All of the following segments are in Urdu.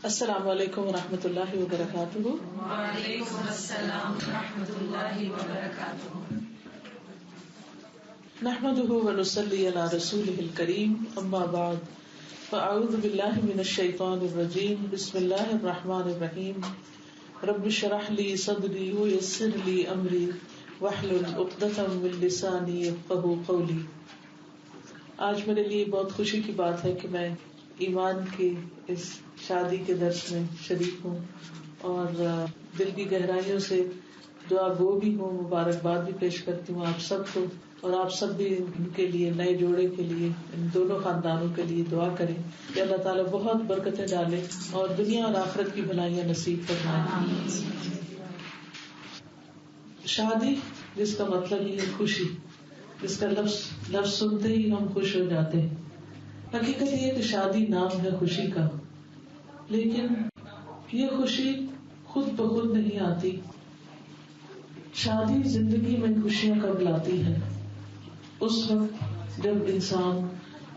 السلام علیکم ورحمۃ اللہ وبرکاتہ۔ وعلیکم السلام ورحمۃ اللہ وبرکاتہ۔ نحمده ونصلی علی رسولہ الکریم، اما بعد فاعوذ باللہ من الشیطان الرجیم، بسم اللہ الرحمن الرحیم۔ رب اشرح لی صدری ویسر لی امری واحلل عقدۃ من لسانی یفقہوا قولی۔ آج میرے لیے بہت خوشی کی بات ہے کہ میں ایمان کی اس شادی کے درس میں شریک ہوں اور دل کی گہرائیوں سے دعا گو بھی ہوں، مبارکباد بھی پیش کرتی ہوں آپ سب کو، اور آپ سب بھی ان کے لیے، نئے جوڑے کے لیے، ان دونوں خاندانوں کے لیے دعا کریں کہ اللہ تعالیٰ بہت برکتیں ڈالے اور دنیا اور آخرت کی بھلائیاں نصیب فرمائے۔ شادی جس کا مطلب ہی ہے خوشی، جس کا لفظ سنتے ہی ہم خوش ہو جاتے ہیں۔ حقیقت یہ کہ شادی نام ہے خوشی کا، لیکن یہ خوشی خود بخود نہیں آتی۔ شادی زندگی میں خوشیاں کب لاتی ہے؟ اس وقت جب انسان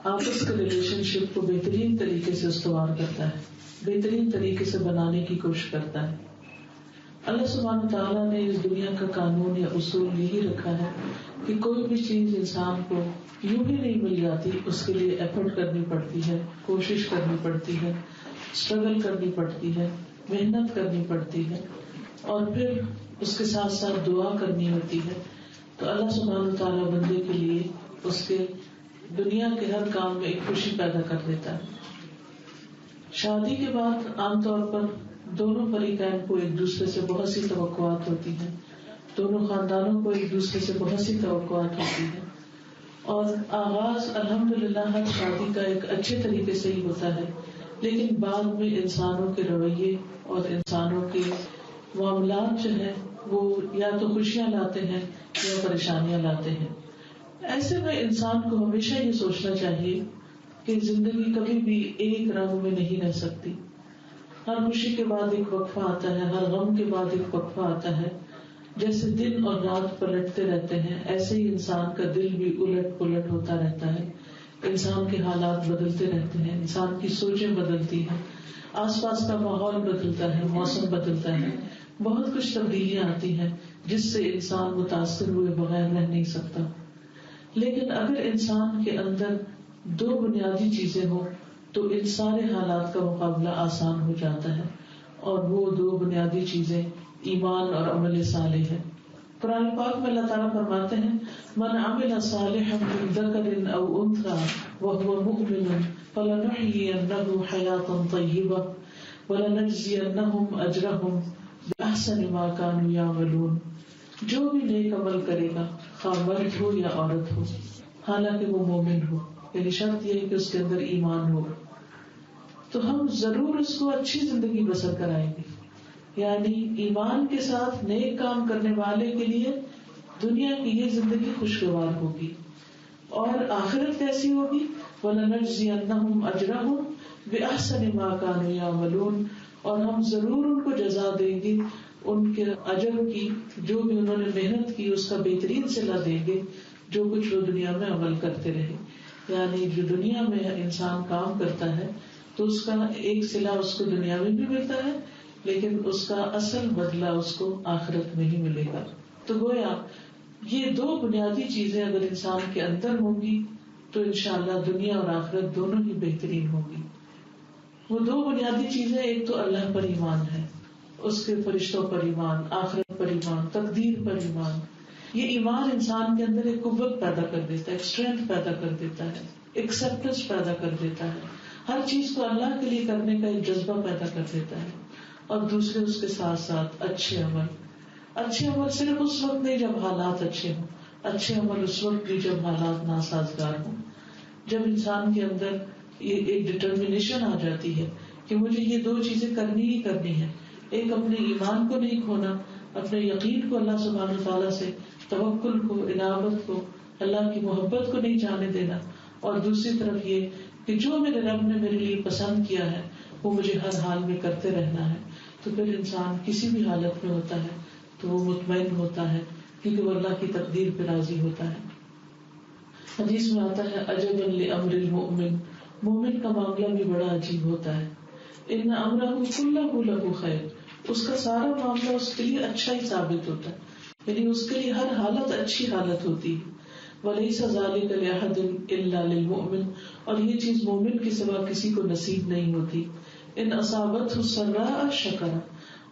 آپس کے ریلیشن شپ کو بہترین طریقے سے استوار کرتا ہے، بہترین طریقے سے بنانے کی کوشش کرتا ہے۔ اللہ سبحانہ تعالیٰ نے اس دنیا کا قانون یا اصول یہی رکھا ہے کہ کوئی بھی چیز انسان کو یوں ہی نہیں مل جاتی، اس کے لیے ایفرٹ کرنی پڑتی ہے، کوشش کرنی پڑتی ہے، اسٹرگل کرنی پڑتی ہے، محنت کرنی پڑتی ہے، اور پھر اس کے ساتھ ساتھ دعا کرنی ہوتی ہے۔ تو اللہ سبحانہ تعالیٰ بندے کے لیے اس کے دنیا کے ہر کام میں ایک خوشی پیدا کر دیتا ہے۔ شادی کے بعد عام طور پر دونوں فریقین کو ایک دوسرے سے بہت سی توقعات ہوتی ہیں، دونوں خاندانوں کو ایک دوسرے سے بہت سی توقعات ہوتی ہیں، اور آغاز الحمدللہ ہر شادی کا ایک اچھے طریقے سے ہی ہوتا ہے، لیکن بعد میں انسانوں کے رویے اور انسانوں کے معاملات جو ہیں وہ یا تو خوشیاں لاتے ہیں یا پریشانیاں لاتے ہیں۔ ایسے میں انسان کو ہمیشہ یہ سوچنا چاہیے کہ زندگی کبھی بھی ایک رنگ میں نہیں رہ سکتی۔ ہر خوشی کے بعد ایک وقفہ آتا ہے، ہر غم کے بعد ایک وقفہ آتا ہے۔ جیسے دن اور رات پلٹتے رہتے ہیں، ایسے ہی انسان کا دل بھی الٹ پلٹ ہوتا رہتا ہے، انسان کے حالات بدلتے رہتے ہیں، انسان کی سوچیں بدلتی ہیں، آس پاس کا ماحول بدلتا ہے، موسم بدلتا ہے، بہت کچھ تبدیلیاں آتی ہیں جس سے انسان متاثر ہوئے بغیر رہ نہیں سکتا۔ لیکن اگر انسان کے اندر دو بنیادی چیزیں ہوں تو ان سارے حالات کا مقابلہ آسان ہو جاتا ہے، اور وہ دو بنیادی چیزیں ایمان اور عمل صالح ہے۔ قرآن پاک میں اللہ تعالیٰ فرماتے ہیں من عمل صالحا من ذکر او انثى وهو مؤمن فلنحيينه حیاتا طیبہ ولنجزینہم اجرہم بأحسن ما كانوا يعملون۔ جو بھی نیک عمل کرے گا، خواہ مرد ہو یا عورت ہو، حالانکہ وہ مومن ہو، یعنی شرط یہ ہے کہ اس کے اندر ایمان ہو، تو ہم ضرور اس کو اچھی زندگی بسر کرائیں گے۔ یعنی ایمان کے ساتھ نیک کام کرنے والے کے لیے دنیا کی یہ زندگی خوشگوار ہوگی، اور آخرت کیسی ہوگی؟ وَلَنَجْزِيَنَّهُمْ أَجْرَهُمْ بِأَحْسَنِ مَا كَانُوا يَعْمَلُونَ، اور ہم ضرور ان کو جزا دیں گے ان کے اجر کی، جو بھی انہوں نے محنت کی اس کا بہترین صلہ دیں گے، جو کچھ وہ دنیا میں عمل کرتے رہے۔ یعنی جو دنیا میں انسان کام کرتا ہے تو اس کا ایک صلہ اس کو دنیا میں بھی ملتا ہے، لیکن اس کا اصل بدلہ اس کو آخرت میں ہی ملے گا۔ تو گویا یہ دو بنیادی چیزیں اگر انسان کے اندر ہوں گی تو انشاءاللہ دنیا اور آخرت دونوں ہی بہترین ہوگی۔ وہ دو بنیادی چیزیں، ایک تو اللہ پر ایمان ہے، اس کے فرشتوں پر ایمان، آخرت پر ایمان، تقدیر پر ایمان۔ یہ ایمان انسان کے اندر ایک قوت پیدا کر دیتا ہے، ایک اسٹرینتھ پیدا کر دیتا ہے، ایکسپٹنس پیدا کر دیتا ہے، ہر چیز کو اللہ کے لیے کرنے کا ایک جذبہ پیدا کر دیتا ہے۔ اور دوسرے اس کے ساتھ ساتھ اچھے عمل۔ اچھے عمل صرف اس وقت نہیں جب حالات اچھے ہوں، اچھے عمل اس وقت بھی جب حالات ناسازگار ہوں، جب انسان کے اندر یہ ایک ڈٹرمنیشن آ جاتی ہے کہ مجھے یہ دو چیزیں کرنی ہی کرنی ہے۔ ایک اپنے ایمان کو نہیں کھونا، اپنے یقین کو اللہ سبحانہ تعالیٰ سے، توکل کو، انابت کو، اللہ کی محبت کو نہیں جانے دینا، اور دوسری طرف یہ کہ جو میرے رب نے میرے لیے پسند کیا ہے وہ مجھے ہر حال میں کرتے رہنا ہے۔ تو پھر انسان کسی بھی حالت میں ہوتا ہے تو وہ مطمئن ہوتا ہے، کیونکہ وہ اللہ کی تقدیر پہ راضی ہوتا ہے۔ حدیث میں آتا ہے عجبا لامر المؤمن، مومن کا معاملہ بھی بڑا عجیب ہوتا ہے۔ ان امرہ کلہ لہ خیر، اس کا سارا معاملہ اس کے لیے اچھا ہی ثابت ہوتا ہے، یعنی اس کے لیے ہر حالت اچھی حالت ہوتی ہے. ولیس ذلک لأحد الا للمؤمن، اور یہ چیز مومن کے سوا کسی کو نصیب نہیں ہوتی. ان اصابتہ السراء شکر،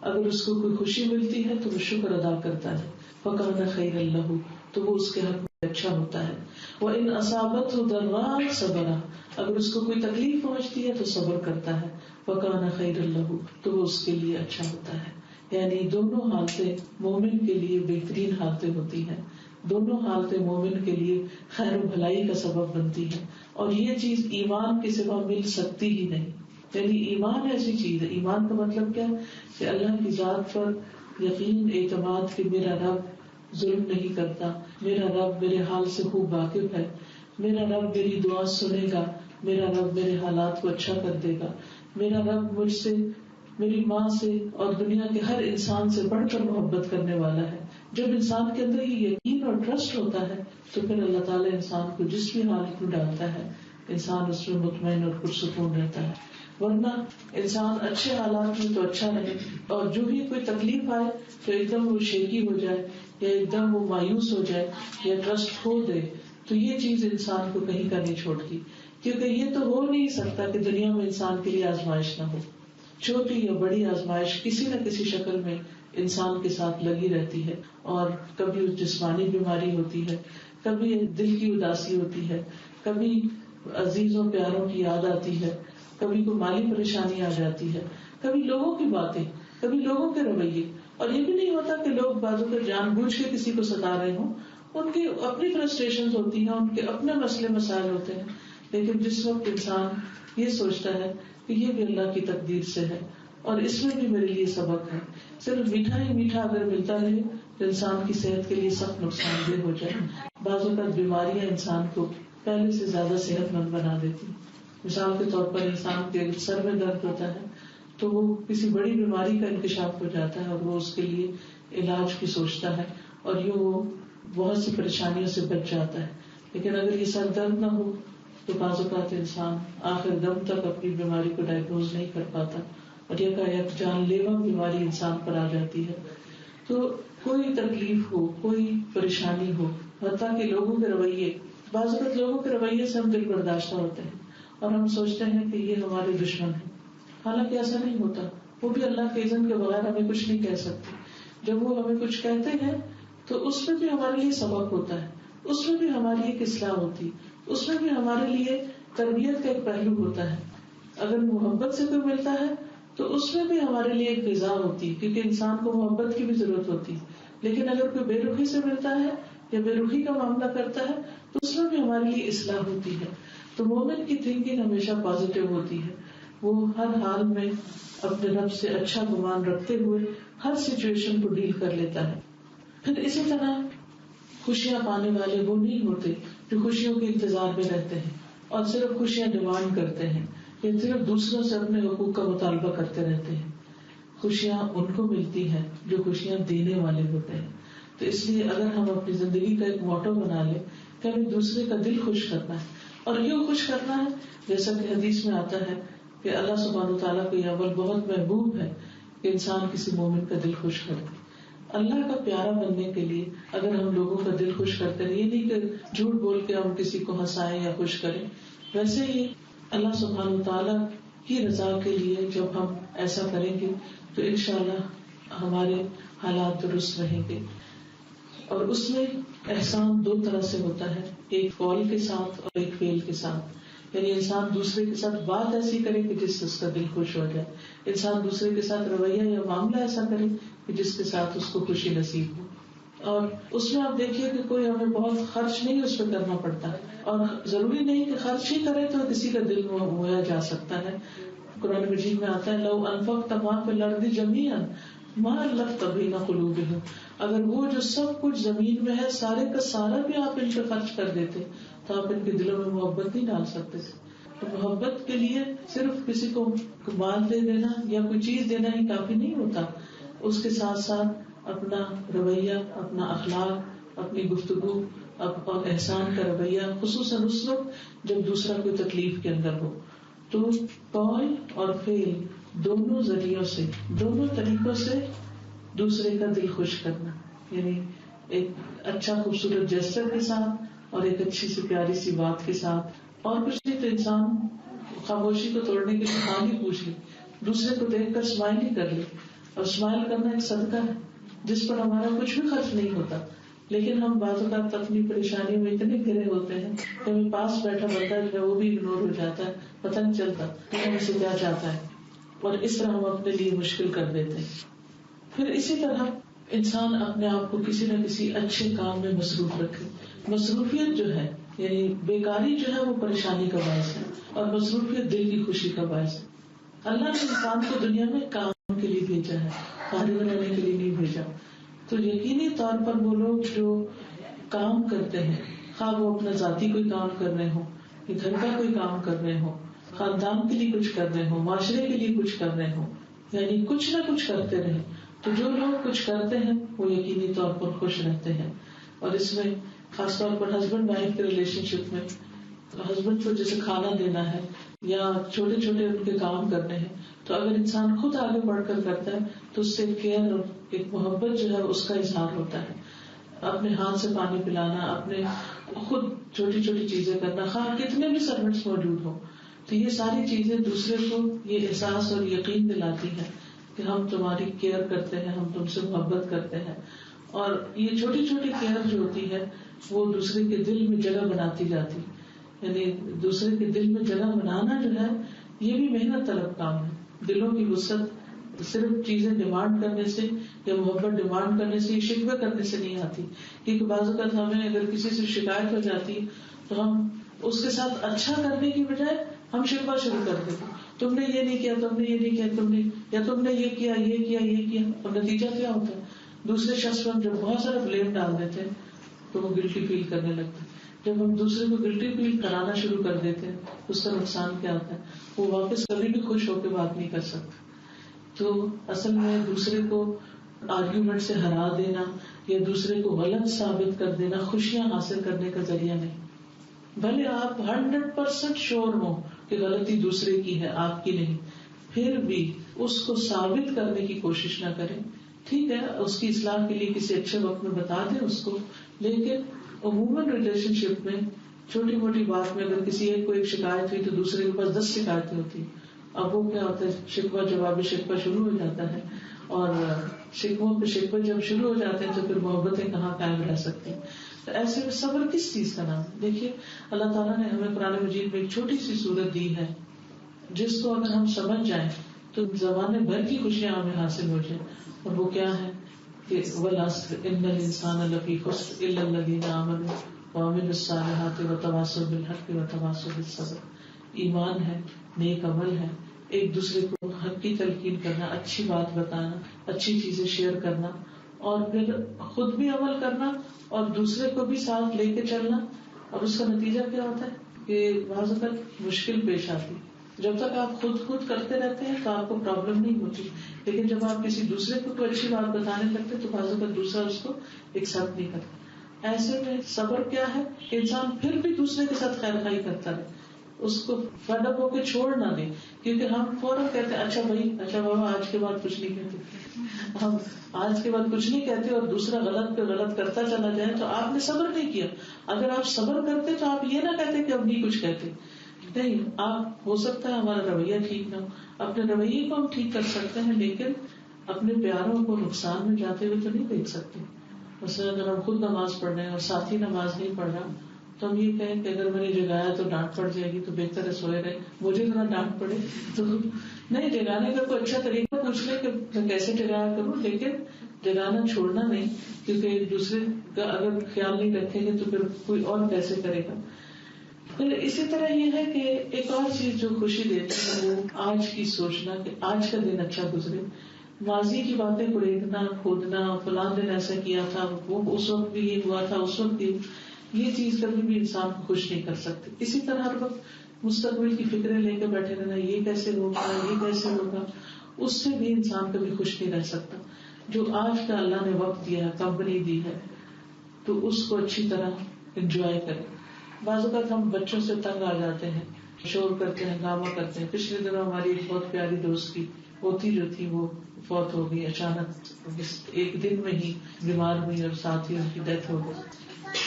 اگر اس کو کوئی خوشی ملتی ہے تو وہ شکر ادا کرتا ہے. فکان خیرا لہ، تو وہ اس کے حق میں اچھا ہوتا ہے. وان اصابتہ ضراء صبر، اگر اس کو کوئی تکلیف پہنچتی ہے تو صبر کرتا ہے. فکان خیرا لہ، تو وہ اس کے لیے اچھا ہوتا ہے. یعنی دونوں حالتیں مومن کے لیے بہترین حالتیں ہوتی ہیں، دونوں حالتیں مومن کے لیے خیر و بھلائی کا سبب بنتی ہیں. اور یہ چیز ایمان کے سوا مل سکتی ہی نہیں. یعنی ایمان ایسی چیز ہے، ایمان کا مطلب کیا ہے کہ اللہ کی ذات پر یقین، اعتماد کہ میرا رب ظلم نہیں کرتا، میرا رب میرے حال سے خوب واقف ہے، میرا رب میری دعا سنے گا، میرا رب میرے حالات کو اچھا کر دے گا، میرا رب مجھ سے، میری ماں سے اور دنیا کے ہر انسان سے بڑھ کر محبت کرنے والا ہے. جب انسان کے اندر یہ یقین اور ٹرسٹ ہوتا ہے تو پھر اللہ تعالیٰ انسان کو جس بھی حالت میں ڈالتا ہے انسان اس میں مطمئن اور پرسکون رہتا ہے. ورنہ انسان اچھے حالات میں تو اچھا رہے، اور جو بھی کوئی تکلیف آئے تو ایک دم وہ شیکی ہو جائے یا ایک دم وہ مایوس ہو جائے یا ٹرسٹ کھو دے، تو یہ چیز انسان کو کہیں کا نہیں چھوڑتی. کیونکہ یہ تو ہو نہیں سکتا کہ دنیا میں انسان کے لیے آزمائش نہ ہو. چھوٹی یا بڑی آزمائش کسی نہ کسی شکل میں انسان کے ساتھ لگی رہتی ہے. اور کبھی جسمانی بیماری ہوتی ہے، کبھی دل کی اداسی ہوتی ہے، کبھی عزیزوں پیاروں کی یاد آتی ہے، کبھی کوئی مالی پریشانی آ جاتی ہے، کبھی لوگوں کی باتیں، کبھی لوگوں کے رویے. اور یہ بھی نہیں ہوتا کہ لوگ بعضوں کو جان بوجھ کے کسی کو ستا رہے ہوں، ان کی اپنی فرسٹریشن ہوتی ہیں، ان کے اپنے مسئلے مسائل ہوتے ہیں. لیکن جس وقت انسان یہ سوچتا ہے کہ یہ بھی اللہ کی تقدیر سے ہے اور اس میں بھی میرے لیے سبق ہے، صرف میٹھا ہی میٹھا اگر ملتا رہے تو انسان کی صحت کے لیے سخت نقصان دہ ہو جائے. بعض اوقات بیماریاں انسان کو پہلے سے زیادہ صحت مند بنا دیتی. مثال کے طور پر انسان کے سر میں درد ہوتا ہے تو وہ کسی بڑی بیماری کا انکشاف ہو جاتا ہے اور وہ اس کے لیے علاج کی سوچتا ہے اور یوں وہ بہت سی پریشانیوں سے بچ جاتا ہے. لیکن اگر یہ سر درد نہ ہو تو بعض اوقات انسان آخر دم تک اپنی بیماری کو ڈائگنوز نہیں کر پاتا اور یکایک جان لیوا بیماری انسان پر آ جاتی ہے. تو کوئی تکلیف ہو، کوئی پریشانی ہو، حتیٰ کہ لوگوں کے رویے، بعض اوقات لوگوں کے رویے سے ہم دل برداشتہ ہوتے ہیں اور ہم سوچتے ہیں کہ یہ ہمارے دشمن ہیں، حالانکہ ایسا نہیں ہوتا. وہ بھی اللہ کے اذن کے بغیر ہمیں کچھ نہیں کہہ سکتے. جب وہ ہمیں کچھ کہتے ہیں تو اس میں بھی ہمارے لیے سبق ہوتا ہے، اس میں بھی ہماری ایک اصلاح ہوتی، اس میں بھی ہمارے لیے تربیت کا ایک پہلو ہوتا ہے. اگر محبت سے کوئی ملتا ہے تو اس میں بھی ہمارے لیے ایک غذا ہوتی، کیونکہ انسان کو محبت کی بھی ضرورت ہوتی. لیکن اگر کوئی بے رخی سے ملتا ہے یا بے رخی کا معاملہ کرتا ہے تو اس میں بھی ہمارے لیے اصلاح ہوتی ہے. تو مومن کی تھنکنگ ہمیشہ پازیٹیو ہوتی ہے، وہ ہر حال میں اپنے رب سے اچھا گمان رکھتے ہوئے ہر سچویشن کو ڈیل کر لیتا ہے. پھر اسی طرح خوشیاں پانے والے وہ نہیں ہوتے جو خوشیوں کے انتظار میں رہتے ہیں اور صرف خوشیاں ڈیمانڈ کرتے ہیں یا صرف دوسروں سے اپنے حقوق کا مطالبہ کرتے رہتے ہیں. خوشیاں ان کو ملتی ہیں جو خوشیاں دینے والے ہوتے ہیں. تو اس لیے اگر ہم اپنی زندگی کا ایک موٹو بنا لیں کہ ہمیں دوسرے کا دل خوش کرنا ہے، اور یوں خوش کرنا ہے جیسا کہ حدیث میں آتا ہے کہ اللہ سبحانہ وتعالیٰ کو یہ عمل بہت محبوب ہے کہ انسان کسی مومن کا دل خوش کر دے. اللہ کا پیارا بننے کے لیے اگر ہم لوگوں کا دل خوش کرتے ہیں، یہ نہیں کہ جھوٹ بول کے ہم کسی کو ہنسائیں یا خوش کریں، ویسے ہی اللہ سبحانہ وتعالیٰ کی رضا کے لیے جب ہم ایسا کریں گے تو انشاءاللہ ہمارے حالات درست رہیں گے. اور اس میں احسان دو طرح سے ہوتا ہے، ایک قول کے ساتھ اور ایک فعل کے ساتھ. یعنی انسان دوسرے کے ساتھ بات ایسی کرے کہ جس سے اس کا دل خوش ہو جائے، انسان دوسرے کے ساتھ رویہ یا معاملہ ایسا کرے کہ جس کے ساتھ اس کو خوشی نصیب ہو. اور اس میں آپ دیکھیے کہ کوئی ہمیں بہت خرچ نہیں اس پہ کرنا پڑتا، اور ضروری نہیں کہ خرچ ہی کرے تو کسی کا دل مویا جا سکتا ہے. قرآن مجید میں آتا ہے لو انفقت ما فی الارض جمیعا ما الفت بین قلوبہم، اگر وہ جو سب کچھ زمین میں ہے سارے کا سارا بھی آپ ان پہ خرچ کر دیتے تو آپ ان کے دلوں میں محبت نہیں ڈال سکتے. تو محبت کے لیے صرف کسی کو مال دے دینا یا کوئی چیز دینا ہی کافی نہیں ہوتا، اس کے ساتھ ساتھ اپنا رویہ، اپنا اخلاق، اپنی گفتگو اور احسان کا رویہ، خصوصاً اس وقت جب دوسرا کوئی تکلیف کے اندر ہو. تو قول اور فعل دونوں ذریعوں سے، دونوں طریقوں سے دوسرے کا دل خوش کرنا، یعنی ایک اچھا خوبصورت جیسچر کے ساتھ اور ایک اچھی سی پیاری سی بات کے ساتھ، اور کچھ نہیں تو انسان خاموشی کو توڑنے کے لیے حال ہی پوچھ لے، دوسرے کو دیکھ کر اسمائل ہی کر لے. اور اسمائل کرنا ایک صدقہ ہے جس پر ہمارا کچھ بھی خرچ نہیں ہوتا، لیکن ہم بعض اوقات اپنی پریشانیوں میں اتنے گھرے ہوتے ہیں کہ ہمیں پاس بیٹھا بندہ جو ہے وہ بھی اگنور ہو جاتا ہے، پتہ نہیں چلتا کہ ہم سے کیا چاہتا ہے، اور اس طرح ہم اپنے لیے مشکل کر دیتے ہیں. پھر اسی طرح انسان اپنے آپ کو کسی نہ کسی اچھے کام میں مصروف رکھے. مصروفیت جو ہے یعنی بیکاری جو ہے وہ پریشانی کا باعث ہے، اور مصروفیت دل کی خوشی کا باعث ہے. اللہ نے انسان کو دنیا میں کام کے لیے بھیجا ہے، فارغ رہنے کے لیے نہیں بھیجا. تو یقینی طور پر وہ لوگ جو کام کرتے ہیں، خواہ وہ اپنا ذاتی کوئی کام کر رہے ہوں، یا گھر کا کوئی کام کر رہے ہوں، خاندان کے لیے کچھ کر رہے ہوں، معاشرے کے لیے کچھ کر رہے ہوں، یعنی کچھ نہ کچھ کرتے رہیں، تو جو لوگ کچھ کرتے ہیں وہ یقینی طور پر خوش رہتے ہیں. اور اس میں خاص طور پر ہسبینڈ وائف کے ریلیشن شپ میں ہسبینڈ کو جیسے کھانا دینا ہے یا چھوٹے چھوٹے ان کے کام کرنے ہیں، تو اگر انسان خود آگے بڑھ کر کرتا ہے تو اس سے کیئر اور ایک محبت جو ہے اس کا اظہار ہوتا ہے. اپنے ہاتھ سے پانی پلانا، اپنے خود چھوٹی چھوٹی چیزیں کرنا، خواہ کتنے بھی سروینٹس موجود ہوں، تو یہ ساری چیزیں دوسرے کو یہ احساس اور یقین دلاتی ہیں کہ ہم تمہاری کیئر کرتے ہیں، ہم تم سے محبت کرتے ہیں. اور یہ چھوٹی چھوٹی کیئر جو ہوتی ہے وہ دوسرے کے دل میں جگہ بناتی جاتی، یعنی دوسرے کے دل میں جگہ بنانا جو ہے یہ بھی محنت طلب کام ہے. دلوں کی وسعت صرف چیزیں ڈیمانڈ کرنے سے یا محبت ڈیمانڈ کرنے سے، شکوے کرنے سے نہیں آتی. کیونکہ بعض اوقات ہمیں اگر کسی سے شکایت ہو جاتی تو ہم اس کے ساتھ اچھا کرنے کی بجائے ہم شکوہ شروع کر دیتے، تم نے یہ نہیں کیا، تم نے یہ نہیں کیا، تم نے یہ کیا، یہ کیا، یہ کیا. اور نتیجہ کیا ہوتا ہے؟ دوسرے شخص پر ہم جب بہت سارا بلیم ڈال دیتے ہیں تو وہ گلٹی فیل کرنے لگتے ہیں. جب ہم دوسرے کو گلٹی فیل کرانا شروع کر دیتے ہیں اس کا نقصان کیا ہوتا ہے؟ وہ واپس کبھی بھی خوش ہو کے بات نہیں کر سکتا. تو اصل میں دوسرے کو آرگیومنٹ سے ہرا دینا یا دوسرے کو غلط ثابت کر دینا خوشیاں حاصل کرنے کا ذریعہ نہیں. بھلے آپ 100% شور ہو کہ غلطی دوسرے کی ہے، آپ کی نہیں، پھر بھی اس کو ثابت کرنے کی کوشش نہ کریں. ٹھیک ہے اس کی اصلاح کے لیے کسی اچھے وقت میں بتا دیں اس کو، لیکن عموماً ریلیشن شپ میں چھوٹی موٹی بات میں اگر کسی ایک کو ایک شکایت ہوئی تو دوسرے کے پاس 10 شکایتیں ہوتی ہیں. اب وہ کیا ہوتا ہے؟ شکوہ جواب شکوہ شروع ہو جاتا ہے، اور شکووں پہ شکوے جب شروع ہو جاتے ہیں تو پھر محبتیں کہاں قائم رہ سکتی ہیں. تو ایسے میں صبر کس چیز کا نام؟ دیکھیے اللہ تعالیٰ نے ہمیں قرآن مجید میں ایک چھوٹی سی سورت دی ہے جس کو اگر ہم سمجھ جائیں تو زمانے بھر کی خوشیاں ہمیں حاصل ہو جائیں. اور وہ کیا ہے کہ والعصر ان الانسان لفی خسر الا الذین آمنوا وعملوا الصالحات وتواصوا بالحق وتواصوا بالصبر. ایمان ہے، نیک عمل ہے، ایک دوسرے کو حق کی تلقین کرنا، اچھی بات بتانا، اچھی چیزیں شیئر کرنا، اور پھر خود بھی عمل کرنا اور دوسرے کو بھی ساتھ لے کے چلنا. اور اس کا نتیجہ کیا ہوتا ہے کہ بعض اوقات مشکل پیش آتی. جب تک آپ خود کرتے رہتے ہیں تو آپ کو پرابلم نہیں ہوتی، لیکن جب آپ کسی دوسرے کو کوئی اچھی بات بتانے لگتے تو بعض اوقات دوسرا اس کو ایکسپٹ نہیں کرتا. ایسے میں صبر کیا ہے کہ انسان پھر بھی دوسرے کے ساتھ خیر خائی کرتا رہے، اس کو فیڈ اپ ہو کے چھوڑ نہ دے. کیونکہ ہم فوراً کہتے ہیں اچھا بابا آج کے بعد کچھ نہیں کہتے، ہم آج کے بعد کچھ نہیں کہتے اور دوسرا غلط پہ غلط کرتا چلا جائے تو آپ نے صبر نہیں کیا. اگر آپ صبر کرتے تو آپ یہ نہ کہتے کہ اب نہیں کچھ کہتے. نہیں، آپ ہو سکتا ہے ہمارا رویہ ٹھیک نہ ہو، اپنے رویے کو ہم ٹھیک کر سکتے ہیں لیکن اپنے پیاروں کو نقصان میں جاتے ہوئے تو نہیں دیکھ سکتے. مثلا اگر ہم خود نماز پڑھ رہے ہیں اور ساتھی نماز نہیں پڑھ رہا تو ہم یہ کہیں کہ اگر میں نے جگایا تو ڈانٹ پڑ جائے گی تو بہتر ہے سوئے رہے، مجھے ذرا ڈانٹ پڑے. تو نہیں، جگانے کا کوئی اچھا طریقہ پوچھ لے کہ میں کیسے جگایا کروں، لیکن جگانا چھوڑنا نہیں، کیونکہ ایک دوسرے کا اگر خیال نہیں رکھیں گے تو پھر کوئی اور کیسے کرے گا. پھر اسی طرح یہ ہے کہ ایک اور چیز جو خوشی دیتی ہے وہ آج کی سوچنا کہ آج کا دن اچھا گزرے. ماضی کی باتیں کڑیدنا، کھودنا، فلاں دن ایسا کیا تھا، وہ اس وقت بھی یہ ہوا تھا، اس وقت بھی، یہ چیز کبھی بھی انسان کو خوش نہیں کر سکتی. اسی طرح ہر وقت مستقبل کی فکریں لے کے بیٹھے رہنا، یہ کیسے ہوگا، یہ کیسے ہوگا، اس سے بھی انسان کبھی خوش نہیں رہ سکتا. جو آج کا اللہ نے وقت دیا ہے، کمپنی دی ہے، تو اس کو اچھی طرح انجوائے کریں. بعض اوقات ہم بچوں سے تنگ آ جاتے ہیں شور کرتے ہیں، ہنگامہ کرتے ہیں. پچھلے دنوں ہماری ایک بہت پیاری دوست کی پوتی جو تھی وہ فوت ہو گئی اچانک، ایک دن میں ہی بیمار ہوئی اور ساتھ ہی ان کی ڈیتھ ہو گئی.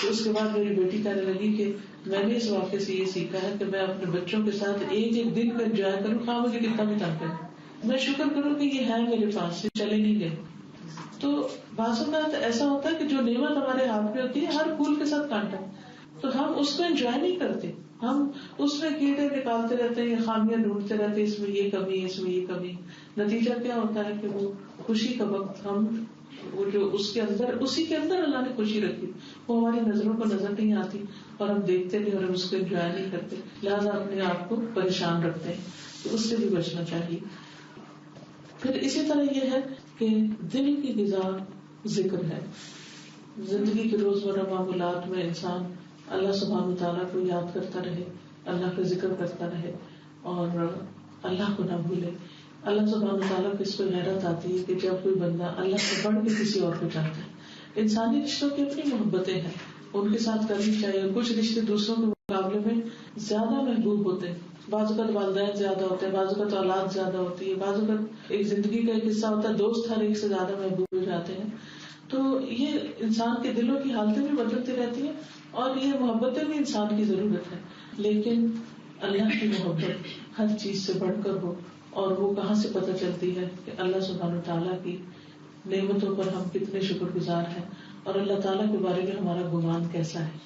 تو اس کے بعد میری بیٹی کہنے لگی کہ میں نے اس واقعے سے یہ سیکھا ہے کہ میں اپنے بچوں کے ساتھ ایک ایک دن کا انجوائے کروں، خواہ مجھے کتنا بھی تنگ کرے، میں شکر کروں کہ یہ ہے میرے پاس، یہ چلے نہیں گئے. تو بعض اوقات ایسا ہوتا ہے کہ جو نعمت ہمارے ہاتھ میں ہوتی ہے ہر پھول کے ساتھ کانٹا، تو ہم اس کو انجوائے نہیں کرتے، ہم اس میں کیڑے نکالتے رہتے ہیں، خامیاں ڈھونڈتے رہتے ہیں، اس میں یہ کمی، اس میں یہ کمی. نتیجہ کیا ہوتا ہے کہ وہ خوشی کا وقت ہم وہ جو اس کے اندر، اسی کے اندر اللہ نے خوشی رکھی، وہ ہماری نظروں کو نظر نہیں آتی اور ہم دیکھتے نہیں اور ہم اس کو انجوائے نہیں کرتے، لہٰذا اپنے آپ کو پریشان رکھتے ہیں. تو اس سے بھی بچنا چاہیے. پھر اسی طرح یہ ہے کہ دل کی غذا ذکر ہے. زندگی کے روزمرہ معمولات میں انسان اللہ سبحانہ تعالیٰ کو یاد کرتا رہے، اللہ کا ذکر کرتا رہے اور اللہ کو نہ بھولے. اللہ سبحانہ تعالیٰ کو اس پہ غیرت آتی ہے کہ جب کوئی بندہ اللہ سے بڑھ کے کسی اور کو چاہتا ہے. انسانی رشتوں کی اپنی محبتیں ہیں، ان کے ساتھ کرنی چاہیے. کچھ رشتے دوسروں کے مقابلے میں زیادہ محبوب ہوتے ہیں. بعض اوقات والدین زیادہ ہوتے ہیں، بعض اوقات اولاد زیادہ ہوتی ہے، بعض اوقات ایک زندگی کا ایک حصہ ہوتا ہے دوست ہر ایک سے زیادہ محبوب ہو جاتے ہیں. تو یہ انسان کے دلوں کی حالتیں بھی بدلتی رہتی ہیں اور یہ محبتیں بھی انسان کی ضرورت ہے. لیکن اللہ کی محبت ہر چیز سے بڑھ کر ہو. اور وہ کہاں سے پتہ چلتی ہے کہ اللہ سبحانہ تعالیٰ کی نعمتوں پر ہم کتنے شکر گزار ہیں اور اللہ تعالیٰ کے بارے میں ہمارا گمان کیسا ہے.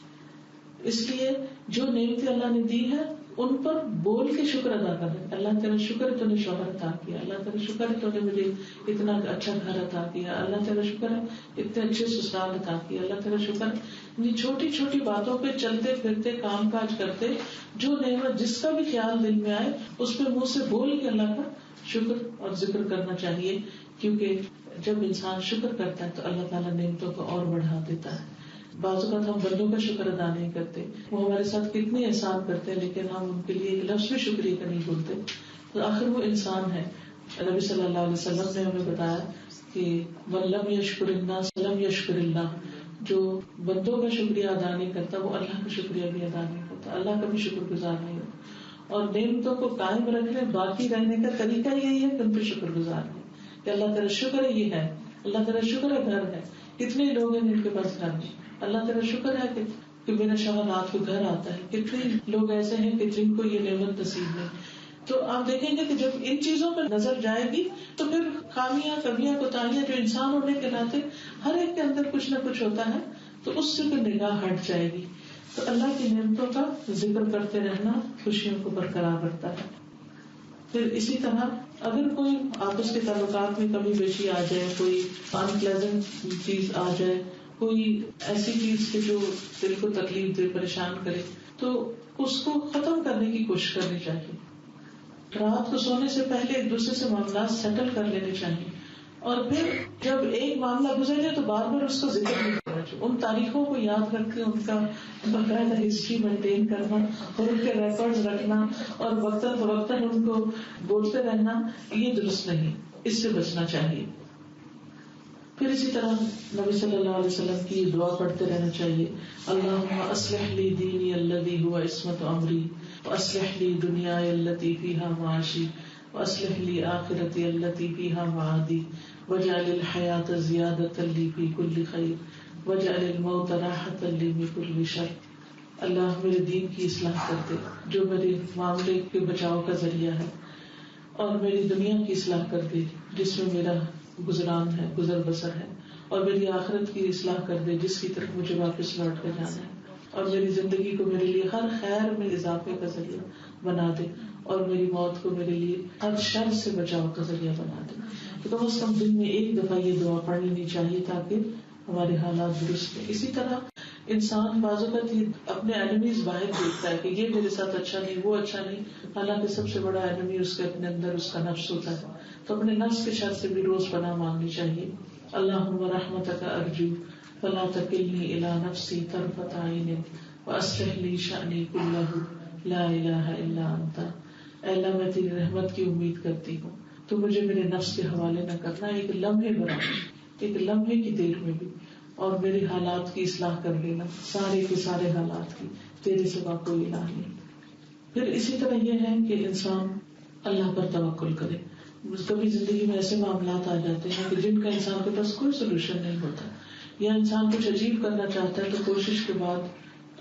اس لیے جو نعمتیں اللہ نے دی ہے ان پر بول کے شکر ادا کریں. اللہ تیرا شکر ہے تو نے شوہر عطا کیا، اللہ تیرا شکر ہے تو نے مجھے اتنا اچھا گھر عطا کیا، اللہ تیرا شکر ہے اتنے اچھے سسرال عطا کیا، اللہ تیرا شکر ہے. چھوٹی چھوٹی باتوں پہ چلتے پھرتے کام کاج کرتے جو نعمت جس کا بھی خیال دل میں آئے اس پہ منہ سے بول کے اللہ کا شکر اور ذکر کرنا چاہیے. کیونکہ جب انسان شکر کرتا ہے تو اللہ تعالیٰ نعمتوں کو اور بڑھا دیتا ہے. بعض اوقات ہم بندوں کا شکر ادا نہیں کرتے، وہ ہمارے ساتھ کتنے احسان کرتے ہیں لیکن ہم ان کے لیے ایک لفظ بھی شکریہ کا نہیں بولتے. تو آخر وہ انسان ہے. نبی صلی اللہ علیہ وسلم نے ہمیں بتایا کہ من لم یشکر الناس لم یشکر اللہ، جو بندوں کا شکریہ ادا نہیں کرتا وہ اللہ کا شکریہ بھی ادا نہیں کرتا، اللہ کا بھی شکر گزار نہیں ہوتا. اور نعمتوں کو قائم رکھنے باقی رہنے کا طریقہ یہی ہے کہ ان پہ شکر گزار ہے کہ اللہ تیرا شکر ہے یہ ہے، اللہ تیرا شکر ہے گھر ہے، کتنے لوگ ہیں جن کے پاس گھر نہیں، اللہ تیرا شکر ہے کہ میرا شوہر رات کو گھر آتا ہے، کتنے لوگ ایسے ہیں کہ جن کو یہ نعمت نصیب نہیں. تو آپ دیکھیں گے کہ جب ان چیزوں پر نظر جائے گی تو پھر خامیاں کمیاں کوتاہیاں جو انسان ہونے کے ناطے ہر ایک کے اندر کچھ نہ کچھ ہوتا ہے تو اس سے پھر نگاہ ہٹ جائے گی. تو اللہ کی نعمتوں کا ذکر کرتے رہنا خوشیوں کو برقرار رکھتا ہے. پھر اسی طرح اگر کوئی آپس کے تعلقات میں کمی بیشی آ جائے، کوئی انپلیزنٹ چیز آ جائے، کوئی ایسی چیز کہ جو دل کو تکلیف دے، پریشان کرے، تو اس کو ختم کرنے کی کوشش کرنی چاہیے. رات کو سونے سے پہلے ایک دوسرے سے معاملات سیٹل کر لینے چاہیے اور پھر جب ایک معاملہ گزر جائے تو بار بار اس کا ذکر نہیں کرنا چاہیے. ان تاریخوں کو یاد رکھ کے ان کا باقاعدہ ہسٹری مینٹین کرنا اور ان کے ریکارڈز رکھنا اور وقتاً فوقتاً ان کو بولتے رہنا یہ درست نہیں، اس سے بچنا چاہیے. پھر اسی طرح نبی صلی اللہ علیہ وسلم کی دعا پڑھتے رہنا چاہیے. اللہم اصلح لی دینی الذی هو عصمت امری واصلح لی دنیای التي فیہا معاشی واصلح لی آخرتی التي فیہا معادی واجعل الحیاۃ زیادۃ لی فی کل خیر واجعل الموت راحۃ لی من کل شر. اللہ میرے دین کی اصلاح کر دے جو میرے معاملے کے بچاؤ کا ذریعہ ہے، اور میری دنیا کی اصلاح کر دے جس میں میرا گزران ہے، گزر بسر ہے، اور میری آخرت کی اصلاح کر دے جس کی طرف مجھے واپس لوٹ کر جانا ہے، اور میری زندگی کو میرے لیے ہر خیر میں اضافے کا ذریعہ بنا دے، اور میری موت کو میرے لیے ہر شر سے بچاؤ کا ذریعہ بنا دے. تو کم از کم دن میں ایک دفعہ یہ دعا پڑھ لینی چاہیے تاکہ ہمارے حالات درست ہیں. اسی طرح انسان بعض اوقات اپنے اینیمیز باہر دیکھتا ہے کہ یہ میرے ساتھ اچھا نہیں، وہ اچھا نہیں، حالانکہ سب سے بڑا اینیمی اس کے اپنے اندر اس کا نفس ہوتا ہے. تو اپنے نفس کے شر سے بھی روز پناہ مانگنی چاہیے. اللہم رحمتک ارجو فلا تکلنی الی نفسی طرفۃ عین واصلح لی شأنی کلہ لا الہ الا انت. اے اللہ میں تیری رحمت کی امید کرتی ہوں، تو مجھے میرے نفس کے حوالے نہ کرنا ایک لمحے برابر، ایک لمحے کی دیر میں بھی، اور میرے حالات کی اصلاح کر دینا، سارے کے سارے حالات کی، تیرے سوا کوئی الہ نہیں. پھر اسی طرح یہ ہے کہ انسان اللہ پر توکل کرے. کبھی زندگی میں ایسے معاملات آ جاتے ہیں کہ جن کا انسان کے پاس کوئی سولوشن نہیں ہوتا, یا انسان کچھ عجیب کرنا چاہتا ہے, تو کوشش کے بعد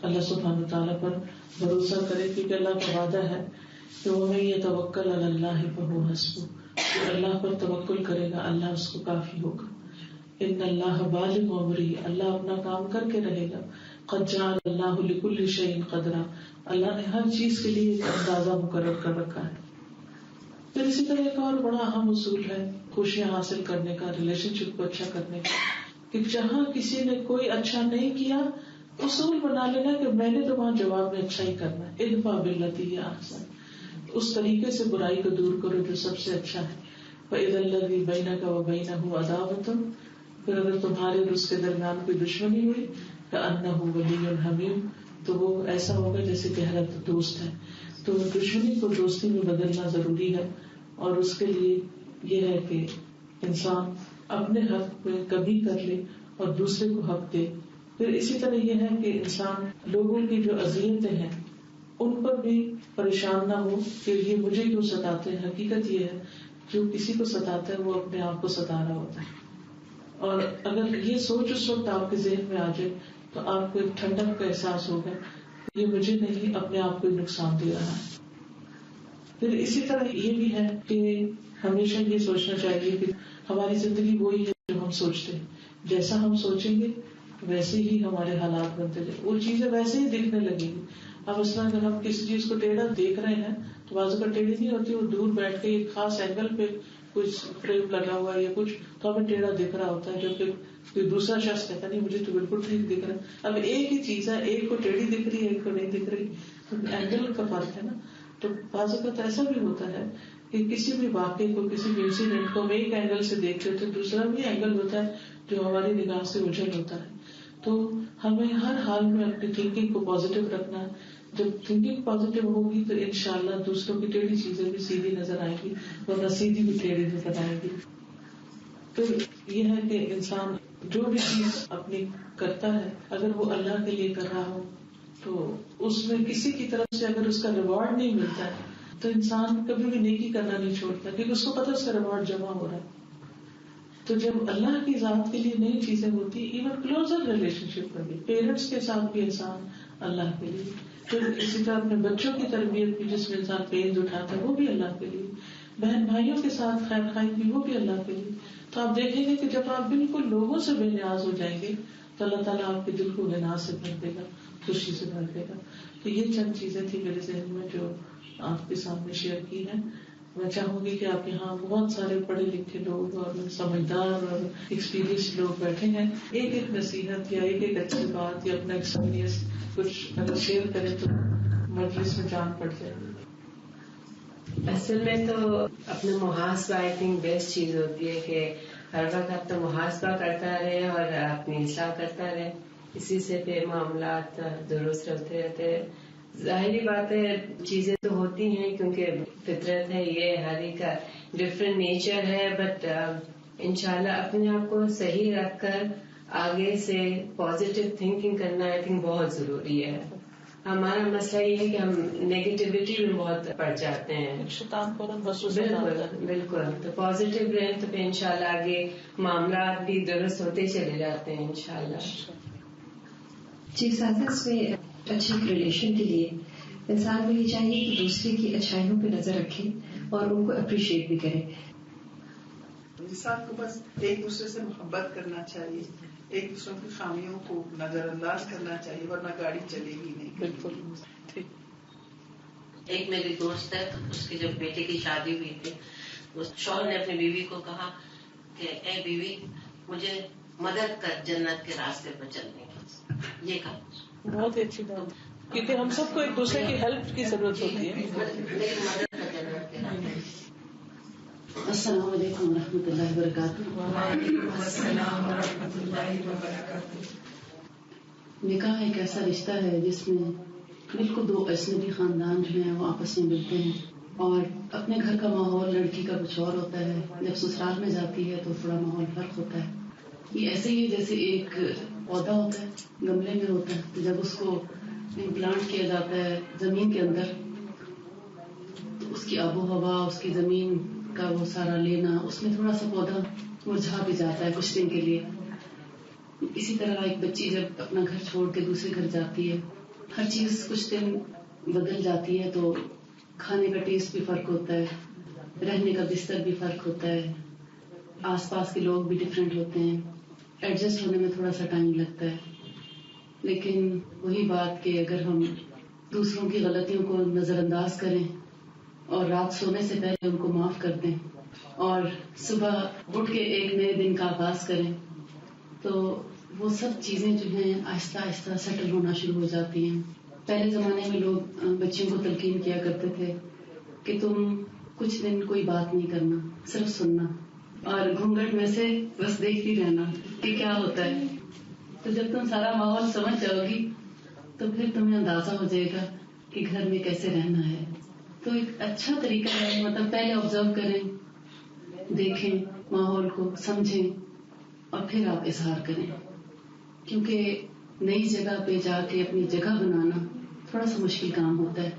اللہ سبحانہ تعالیٰ پر بھروسہ کرے, کیونکہ اللہ کا وعدہ ہے کہ وَمَن يَتَوَكَّلْ عَلَى اللَّهِ فَهُوَ حَسْبُهُ, جو اللہ پر توکل کرے گا اللہ اس کو کافی ہوگا. ان اللہ بالغ امرہ, اللہ اپنا کام کر کے رہے گا. قد جعل اللہ لکل شیء قدرا, اللہ نے ہر چیز کے لیے ایک اندازہ مقرر کر رکھا ہے. پھر اسی طرح ایک اور بڑا اہم اصول ہے خوشیاں حاصل کرنے کا, ریلیشن شپ کو اچھا کرنے کا, کہ جہاں کسی نے کوئی اچھا نہیں کیا اصول بنا لینا کہ میں نے تو وہاں جواب میں اچھا ہی کرنا ہے. ادفع باللتی ہی احسن, اس طریقے سے برائی کو دور کرو جو سب سے اچھا ہے. فَإِذَا الَّذِي بَيْنَكَ وَبَيْنَهُ عَدَاوَةٌ, پھر اگر تمہارے اور اس کے درمیان کوئی دشمنی ہوئی, كَأَنَّهُ وَلِيٌّ حَمِيمٌ, تو وہ ایسا ہوگا جیسے گہرا دوست ہے. تو دشمنی کو دوستی میں بدلنا ضروری ہے, اور اس کے لیے یہ ہے کہ انسان اپنے حق میں کمی کر لے اور دوسرے کو حق دے. پھر اسی طرح یہ ہے کہ انسان لوگوں کی جو اذیتیں ہیں ان پر بھی پریشان نہ ہو کہ یہ مجھے کیوں ستاتے ہیں. حقیقت یہ ہے جو کسی کو ستاتا ہے وہ اپنے آپ کو ستا رہا ہوتا ہے, اور اگر یہ سوچ اس وقت آپ کے ذہن میں آ جائے تو آپ کو ایک ٹھنڈک کا احساس ہوگا, یہ مجھے نہیں اپنے آپ کو نقصان دے رہا ہے. پھر اسی طرح یہ بھی ہے کہ ہمیشہ یہ سوچنا چاہیے کہ ہماری زندگی وہی ہے جو ہم سوچتے ہیں, جیسا ہم سوچیں گے ویسے ہی ہمارے حالات بنتے جائیں, وہ چیزیں ویسے ہی دکھنے لگیں گی. اب اس طرح اگر ہم کسی چیز کو ٹیڑھا دیکھ رہے ہیں تو بازو کا ٹیڑھی نہیں ہوتی, وہ دور بیٹھ کے ایک خاص اینگل پہ کچھ فریم لگا ہوا ہے یا کچھ, تو ہمیں ٹیڑھا دکھ رہا ہوتا ہے, جبکہ کوئی دوسرا شخص کہتا نہیں مجھے تو بالکل ٹھیک دکھ رہا ہے. اب ایک ہی چیز ہے, ایک کو ٹیڑھی دکھ رہی ہے ایک کو نہیں دکھ رہی, تو اینگل کا فرق ہے نا. تو بعض اوقات ایسا بھی ہوتا ہے کہ کسی بھی واقعے کو, کسی بھی انسیڈنٹ کو ہم ایک اینگل سے دیکھتے تو دوسرا بھی اینگل ہوتا ہے جو ہماری نگاہ سے اجھل ہوتا ہے. تو ہمیں ہر حال میں اپنی تھنکنگ کو پازیٹیو رکھنا ہے. جب تھنکنگ پازیٹیو ہوگی تو انشاءاللہ دوسروں کی ٹیڑھی چیزیں بھی سیدھی نظر آئیں گی, ورنہ سیدھی بھی ٹیڑھی نظر آئیں گی. تو یہ ہے کہ انسان جو بھی چیز اپنی کرتا ہے اگر وہ اللہ کے لیے کر رہا ہو تو اس میں کسی کی طرف سے اگر اس کا ریوارڈ نہیں ملتا ہے تو انسان کبھی بھی نیکی کرنا نہیں چھوڑتا, کیونکہ اس کو پتہ اس کا ریوارڈ جمع ہو رہا ہے. تو جب اللہ کی ذات کے لیے نئی چیزیں ہوتی, ایون کلوزر ریلیشن شپ میں بھی, پیرنٹس کے ساتھ بھی انسان اللہ کے لیے, پھر اسی طرح اپنے بچوں کی تربیت بھی جس میں انسان پینز اٹھاتا ہے وہ بھی اللہ کے لیے, بہن بھائیوں کے ساتھ خیر خائی بھی وہ بھی اللہ کے لیے. تو آپ دیکھیں گے کہ جب آپ بالکل لوگوں سے بے نیاز ہو جائیں گے تو اللہ تعالیٰ آپ کے دل کو غنا سے بھر دے گا, خوشی سے بھر دے گا. تو یہ چند چیزیں تھی میرے ذہن میں جو آپ کے سامنے شیئر کی ہیں. میں چاہوں گی کہ آپ یہاں بہت سارے پڑھے لکھے لوگ اور سمجھدار اور ایکسپیرینس لوگ بیٹھے ہیں, ایک ایک نصیحت یا ایک ایک اچھی بات یا اپنا ایکسپیرینس کچھ اگر شیئر کریں تو مجلس میں جان پڑ جائے گی. اصل میں تو اپنا محاسبہ آئی تھنک بیسٹ چیز ہوتی ہے کہ ہر وقت اپنا محاسبہ کرتا رہے اور اپنی اصلاح کرتا رہے, اسی سے پھر معاملات درست رہتے رہتے. ظاہری بات ہے چیزیں تو ہوتی ہیں کیونکہ فطرت ہے, یہ ہر ایک کا ڈفرینٹ نیچر ہے, بٹ انشاءاللہ اپنے آپ کو صحیح رکھ کر آگے سے پازیٹیو تھنکنگ کرنا آئی تھنک بہت ضروری ہے. ہمارا مسئلہ یہ ہے کہ ہم نیگیٹیوٹی میں بہت پڑ جاتے ہیں, شیطان فوراً بس بالکل. تو پازیٹیو رہیں تو پھر انشاءاللہ آگے معاملات بھی درست ہوتے چلے جاتے ہیں انشاءاللہ. جی ساتھ اس میں اچھی ریلیشن کے لیے انسان کو یہ چاہیے کہ دوسرے کی اچھائیوں پہ نظر رکھے اور ان کو اپریشیٹ بھی کرے. انسان کو بس ایک دوسرے سے محبت کرنا چاہیے, ایک دوسرے کی خامیوں کو نظر انداز کرنا چاہیے, ورنہ گاڑی چلے گی نہیں. بالکل. ایک میری دوست ہے, اس کے جب بیٹے کی شادی ہوئی تھی, اس شوہر نے اپنی بیوی کو کہا کہ اے بیوی مجھے مدد کر جنت کے راستے پر چلنے کی. یہ کہا بہت ہی اچھی بات, کیونکہ ہم سب کو ایک دوسرے کی ہیلپ کی ضرورت ہوتی ہے. مدد کر جنت کے راستے. السلام علیکم ورحمۃ اللہ وبرکاتہ. وعلیکم السلام ورحمۃ اللہ وبرکاتہ. نکاح ایک ایسا رشتہ ہے جس میں بالکل دو اجنبی خاندان جو ہیں وہ آپس میں ملتے ہیں, اور اپنے گھر کا ماحول لڑکی کا کچھ اور ہوتا ہے, جب سسرال میں جاتی ہے تو تھوڑا ماحول فرق ہوتا ہے. یہ ایسے ہی جیسے ایک پودا ہوتا ہے گملے میں ہوتا ہے, تو جب اس کو پلانٹ کیا جاتا ہے زمین کے اندر اس کی آب و ہوا، اس کی زمین کا وہ سارا لینا، اس میں تھوڑا سا پودا مرجھا بھی جاتا ہے کچھ دن کے لیے. اسی طرح ایک بچی جب اپنا گھر چھوڑ کے دوسرے گھر جاتی ہے، ہر چیز کچھ دن بدل جاتی ہے، تو کھانے کا ٹیسٹ بھی فرق ہوتا ہے، رہنے کا بستر بھی فرق ہوتا ہے، آس پاس کے لوگ بھی ڈفرینٹ ہوتے ہیں، ایڈجسٹ ہونے میں تھوڑا سا ٹائم لگتا ہے. لیکن وہی بات کہ اگر ہم دوسروں کی غلطیوں کو نظر انداز کریں اور رات سونے سے پہلے ان کو معاف کر دیں اور صبح اٹھ کے ایک نئے دن کا آغاز کریں، تو وہ سب چیزیں جو ہیں آہستہ آہستہ سیٹل ہونا شروع ہو جاتی ہیں. پہلے زمانے میں لوگ بچیوں کو تلقین کیا کرتے تھے کہ تم کچھ دن کوئی بات نہیں کرنا، صرف سننا اور گھونگھٹ میں سے بس دیکھتی رہنا کہ کیا ہوتا ہے. تو جب تم سارا ماحول سمجھ جاؤ گی تو پھر تمہیں اندازہ ہو جائے گا کہ گھر میں کیسے رہنا ہے. تو ایک اچھا طریقہ ہے، مطلب پہلے آبزرو کریں، دیکھیں ماحول کو، سمجھیں اور پھر آپ اظہار کریں. کیونکہ نئی جگہ پہ جا کے اپنی جگہ بنانا تھوڑا سا مشکل کام ہوتا ہے،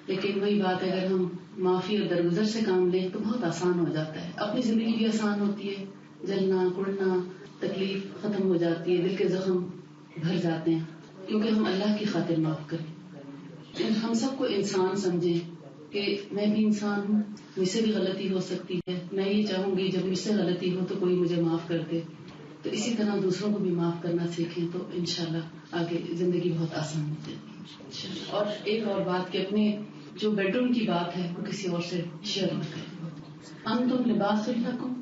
لیکن وہی بات ہے اگر ہم معافی اور درگزر سے کام لیں تو بہت آسان ہو جاتا ہے. اپنی زندگی بھی آسان ہوتی ہے، جلنا کڑنا تکلیف ختم ہو جاتی ہے، دل کے زخم بھر جاتے ہیں کیونکہ ہم اللہ کی خاطر معاف کریں. ہم سب کو انسان سمجھیں کہ میں بھی انسان ہوں، مجھ سے بھی غلطی ہو سکتی ہے، میں یہ چاہوں گی جب مجھ سے غلطی ہو تو کوئی مجھے معاف کر دے. تو اسی طرح دوسروں کو بھی معاف کرنا سیکھیں تو انشاءاللہ آگے زندگی بہت آسان ہو جائے گی. اور ایک اور بات کہ اپنے جو بیڈ روم کی بات ہے وہ کسی اور سے شیئر نہ کریں. انتم لباس لکم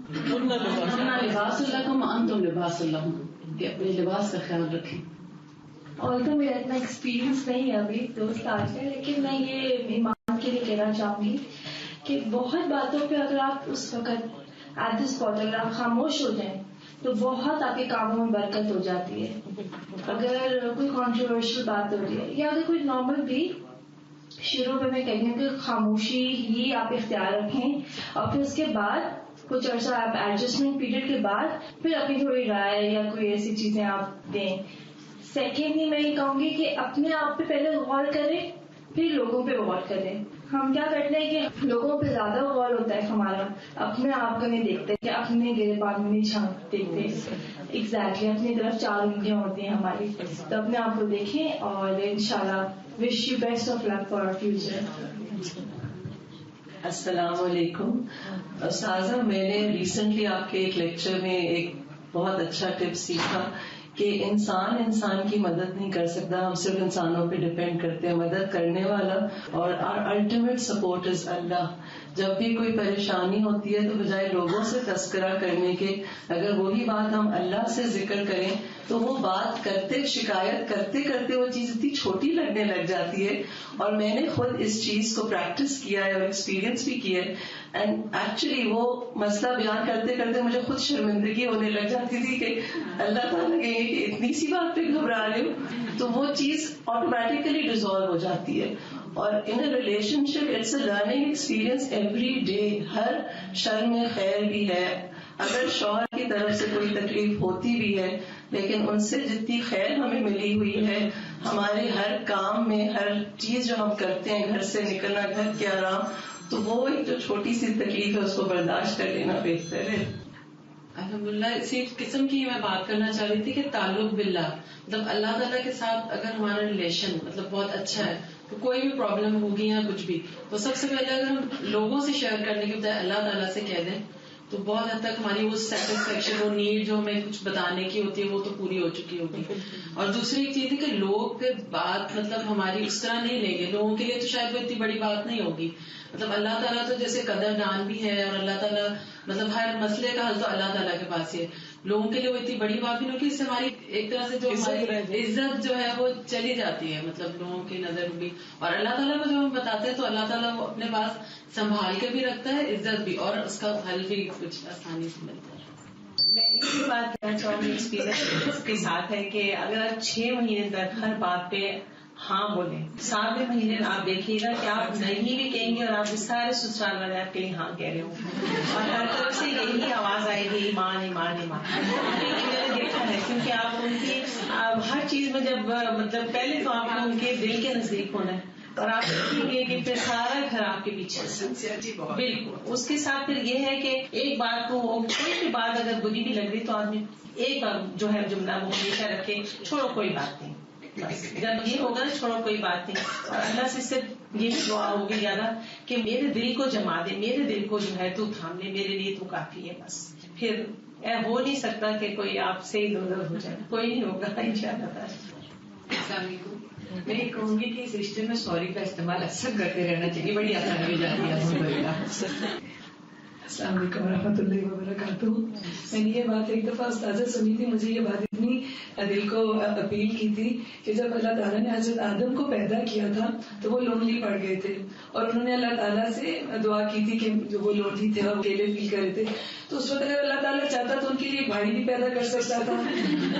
لباس لکم انتم لباس لہم، کہ اپنے لباس کا خیال رکھیں. اور تو میرا اتنا ایکسپیرینس نہیں ہے ابھی دوست آج میں، لیکن میں یہ ایمان کے لیے کہنا چاہوں گی کہ بہت باتوں پہ اگر آپ اس وقت ایٹ دس اسپاٹ اگر آپ خاموش ہو جائیں تو بہت آپ کے کاموں میں برکت ہو جاتی ہے. اگر کوئی کانٹروورشل بات ہو رہی ہے یا اگر کوئی نارمل بھی، شروع پہ میں کہتی ہوں کہ خاموشی ہی آپ اختیار رکھیں اور پھر اس کے بعد کچھ عرصہ آپ ایڈجسٹمنٹ پیریڈ کے بعد پھر اپنی تھوڑی رائے یا کوئی ایسی چیزیں آپ دیں. سیکنڈلی میں یہ کہوں گی کہ اپنے آپ پہ پہلے غور کریں پھر لوگوں پہ غور کریں. ہم کیا کرتے ہیں کہ لوگوں پہ زیادہ غور ہوتا ہے ہمارا، اپنے آپ کو نہیں دیکھتے کہ اپنے گرے پان میں نہیں چھانک دیکھتے. ایگزیکٹلی اپنی طرف 4 انگلیاں ہوتی ہیں ہماری، تو اپنے آپ کو دیکھیں اور انشاءاللہ wish you best of luck for our future. السلام علیکم. استاذہ، میں نے ریسنٹلی آپ کے ایک لیکچر میں ایک بہت اچھا ٹپ سیکھا کہ انسان کی مدد نہیں کر سکتا، ہم صرف انسانوں پہ ڈپینڈ کرتے ہیں. مدد کرنے والا اور الٹیمیٹ سپورٹ از اللہ. جب بھی کوئی پریشانی ہوتی ہے تو بجائے لوگوں سے تذکرہ کرنے کے اگر وہی بات ہم اللہ سے ذکر کریں تو وہ بات کرتے شکایت کرتے کرتے وہ چیز اتنی چھوٹی لگنے لگ جاتی ہے. اور میں نے خود اس چیز کو پریکٹس کیا ہے اور ایکسپیرینس بھی کیا ہے. اینڈ ایکچولی وہ مسئلہ بیان کرتے کرتے مجھے خود شرمندگی ہونے لگ جاتی تھی کہ اللہ تعالیٰ کہیں کہ اتنی سی بات پہ گھبرا رہے ہو، تو وہ چیز آٹومیٹیکلی ڈیزالو ہو جاتی ہے. اور in a relationship it's a learning experience every day. ہر شر میں خیر بھی ہے. اگر شوہر کی طرف سے کوئی تکلیف ہوتی بھی ہے لیکن ان سے جتنی خیر ہمیں ملی ہوئی ہے ہمارے ہر کام میں، ہر چیز جو ہم کرتے ہیں، گھر سے نکلنا، گھر کے آرام، تو وہ ایک جو چھوٹی سی تکلیف ہے اس کو برداشت کر لینا بہتر ہے. الحمدللہ اسی قسم کی میں بات کرنا چاہ رہی تھی کہ تعلق باللہ، مطلب اللہ تعالیٰ کے ساتھ اگر ہمارا ریلیشن مطلب بہت اچھا ہے تو کوئی بھی پرابلم ہوگی یا کچھ بھی تو سب سے پہلے اگر ہم لوگوں سے شیئر کرنے کے بجائے اللہ تعالیٰ سے کہہ دیں تو بہت حد تک ہماری وہ سیٹسفیکشن، وہ نیڈ جو ہمیں کچھ بتانے کی ہوتی ہے وہ تو پوری ہو چکی ہوگی. اور دوسری ایک چیز ہے کہ لوگ پھر بات مطلب ہماری اس طرح نہیں لیں گے. لوگوں کے لیے تو شاید وہ اتنی بڑی بات نہیں ہوگی. مطلب اللہ تعالیٰ تو جیسے قدر دان بھی ہے اور اللہ تعالیٰ مطلب ہر مسئلے کا حل تو اللہ تعالیٰ کے پاس ہی ہے. لوگوں کے لیے وہ اتنی بڑی بات نہیں ہوگی. اس سے ہماری ایک طرح سے جو ہماری عزت جو ہے وہ چلی جاتی ہے مطلب لوگوں کی نظر میں بھی. اور اللہ تعالیٰ کو جو ہم بتاتے ہیں تو اللہ تعالیٰ وہ اپنے پاس سنبھال کے بھی رکھتا ہے، عزت بھی، اور اس کا حل بھی کچھ آسانی سے ملتا ہے. میں اسی بات کہنا چاہوں گی ایکسپیرینس کے ساتھ ہے کہ اگر آپ 6 مہینے تک ہر بات پہ ہاں بولیں، 7ویں مہینے آپ دیکھیے گا کہ آپ نہیں بھی کہیں گے اور آپ سارے سسرال والے آپ کے لیے ہاں کہہ رہے ہوں اور ہر طرف سے یہی آواز آئے گی ایمان ایمان ایمان. میں نے دیکھا ہے کیونکہ آپ ان کی ہر چیز میں جب مطلب پہلے تو آپ کو ان کے دل کے نزدیک ہونا ہے اور آپ دیکھیں گے کہ پھر سارا گھر آپ کے پیچھے سے بالکل. اس کے ساتھ پھر یہ ہے کہ ایک بات کو کوئی بھی بات اگر بری بھی لگ رہی تو آدمی ایک بار جو ہے جملہ وہ ہمیشہ رکھے, چھوڑو کوئی بات نہیں. بس جب یہ ہوگا نا چھوڑو کوئی بات نہیں, اور اللہ سے صرف یہ دعا ہوگی زیادہ کہ میرے دل کو جما دے, میرے دل کو جو ہے تو تھام لے, میرے لیے تو کافی ہے. بس پھر ہو نہیں سکتا کہ کوئی آپ سے ادھر ادھر ہو جائے, کوئی نہیں ہوگا انشاءاللہ تعالی. السلام علیکم. میں یہ کہوں گی کہ اس رشتے میں سوری کا استعمال اکثر کرتے رہنا چاہیے, بڑی آسانی ہو جاتی ہے. السلام علیکم ورحمۃ اللہ وبرکاتہ. میں نے یہ بات ایک دفعہ استاذہ سنی تھی, مجھے یہ بات اتنی دل کو اپیل کی تھی کہ جب اللہ تعالیٰ نے حضرت آدم کو پیدا کیا تھا تو وہ لونلی پڑ گئے تھے, اور انہوں نے اللہ تعالیٰ سے دعا کی تھی کہ جو وہ لونلی تھے اور اکیلے فیل کر رہے تھے, تو اس وقت اگر اللہ تعالیٰ چاہتا تو ان کے لیے ایک بھائی بھی پیدا کر سکتا تھا,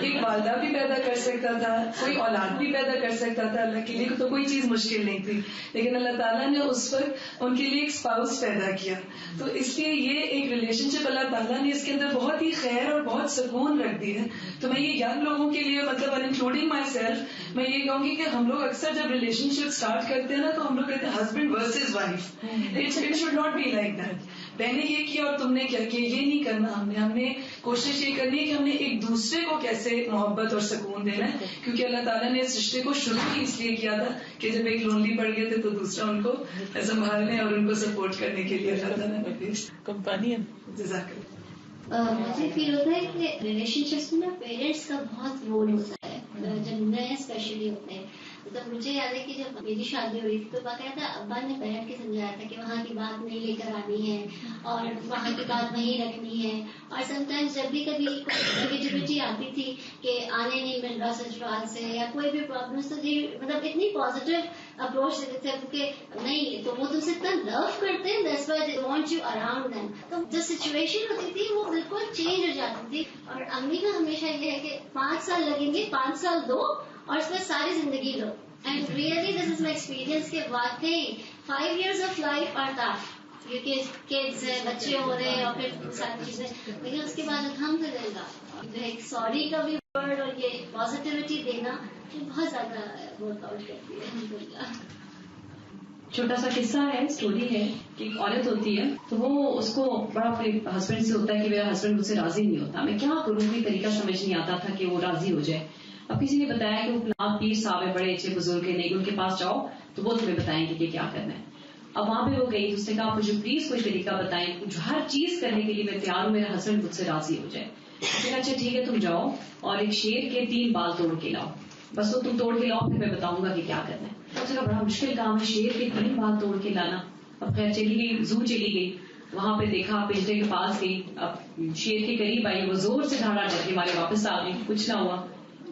ایک والدہ بھی پیدا کر سکتا تھا, کوئی اولاد بھی پیدا کر سکتا تھا. اللہ کے لیے تو کوئی چیز مشکل نہیں تھی, لیکن اللہ تعالیٰ نے اس وقت ان کے لیے ایک اسپاؤس پیدا کیا. تو اس لیے یہ ایک ریلیشن شپ اللہ تعالیٰ نے اس کے اندر بہت ہی خیر اور بہت سکون رکھ دی ہے. تو میں یہ ینگ لوگوں کے لیے مطلب انکلوڈنگ مائی سیلف میں یہ کہوں گی کہ ہم لوگ اکثر جب ریلیشن شپ اسٹارٹ کرتے ہیں نا تو ہم لوگ کہتے ہیں husband versus wife. It should not be like that. میں نے یہ کیا اور تم نے کیا کیا, یہ نہیں کرنا. ہم نے کوشش یہ کرنی ہے کہ ہم نے ایک دوسرے کو کیسے محبت اور سکون دینا ہے, کیونکہ اللہ تعالیٰ نے اس رشتے کو شروع ہی اس لیے کیا تھا کہ جب ایک لونلی پڑ گئے تھے تو دوسرا ان کو سنبھالنے اور ان کو سپورٹ کرنے کے لیے اللہ تعالیٰ نے بھیج کمپانین. جزاک اللہ. مجھے فیل ہوتا ہے کہ ریلیشن شپس میں پیرنٹس کا بہت رول ہوتا ہے جب نئے اسپیشلی ہوتے ہیں. تو مجھے یاد ہے کہ جب میری شادی ہوئی تھی تو باقاعدہ ابا نے بیٹھ کے سمجھایا تھا کہ وہاں کی بات نہیں لے کر آنی ہے اور وہاں کی بات وہیں رکھنی ہے. اور سم ٹائمز جب بھی کبھی نیگیٹیوٹی آتی تھی کہ آنے نہیں مل رہا سسرال سے یا کوئی بھی پرابلم, تو مطلب اتنی پازیٹیو اپروچ دیتے تھے کہ نہیں تو وہ تم سے اتنا لو کرتے ہیں, that's why they want you around them. تو جو سچویشن ہوتی تھی وہ بالکل چینج ہو جاتی تھی. اور امی کا ہمیشہ یہ ہے کہ 5 سال لگیں گے, 5 سال دو اور اس میں ساری زندگی لو. And really this is my experience کہ واقعی 5 years of life are tough, کیونکہ کڈز ہیں, بچے ہو رہے ہیں اور پھر ساری چیزیں, لیکن اس کے بعد الحمدللہ جو ایک سوری کا بھی ورڈ اور یہ پازیٹیوٹی دینا بہت زیادہ ورک آؤٹ کرتی ہے الحمدللہ. چھوٹا سا قصہ ہے, اسٹوری ہے کہ ایک عورت ہوتی ہے تو وہ اس کو بڑا اپنے ہسبینڈ سے ہوتا ہے کہ میرا ہسبینڈ مجھ سے راضی نہیں ہوتا, میں کیا کروں, کوئی طریقہ سمجھ نہیں آتا تھا کہ وہ راضی ہو جائے. اب کسی نے بتایا کہ وہ فلاں پیر صاحب ہے, بڑے اچھے بزرگ ہیں, نہیں ان کے پاس جاؤ تو وہ تمہیں بتائیں گے کہ کیا کرنا ہے. اب وہاں پہ وہ گئی, اس نے کہا مجھے پلیز کوئی طریقہ بتائیں, ہر چیز کرنے کے لیے میں تیار ہوں, میرا ہسبینڈ مجھ سے راضی ہو جائے. اس نے کہا اچھا ٹھیک ہے تم جاؤ اور ایک شیر کے 3 بال توڑ کے لاؤ, بس وہ تم توڑ کے لاؤ, پھر میں بتاؤں گا کہ کیا کرنا ہے. اس نے کہا بڑا مشکل کام ہے, شیر کے 3 بال توڑ کے لانا. اب خیر چلی گئی, زو چلی گئی, وہاں پہ دیکھا, پنجرے کے پاس گئی, اب شیر کے قریب آئی, وہ زور سے دھاڑا ڈر کے مارے واپس آ گئی, کچھ نہ ہوا.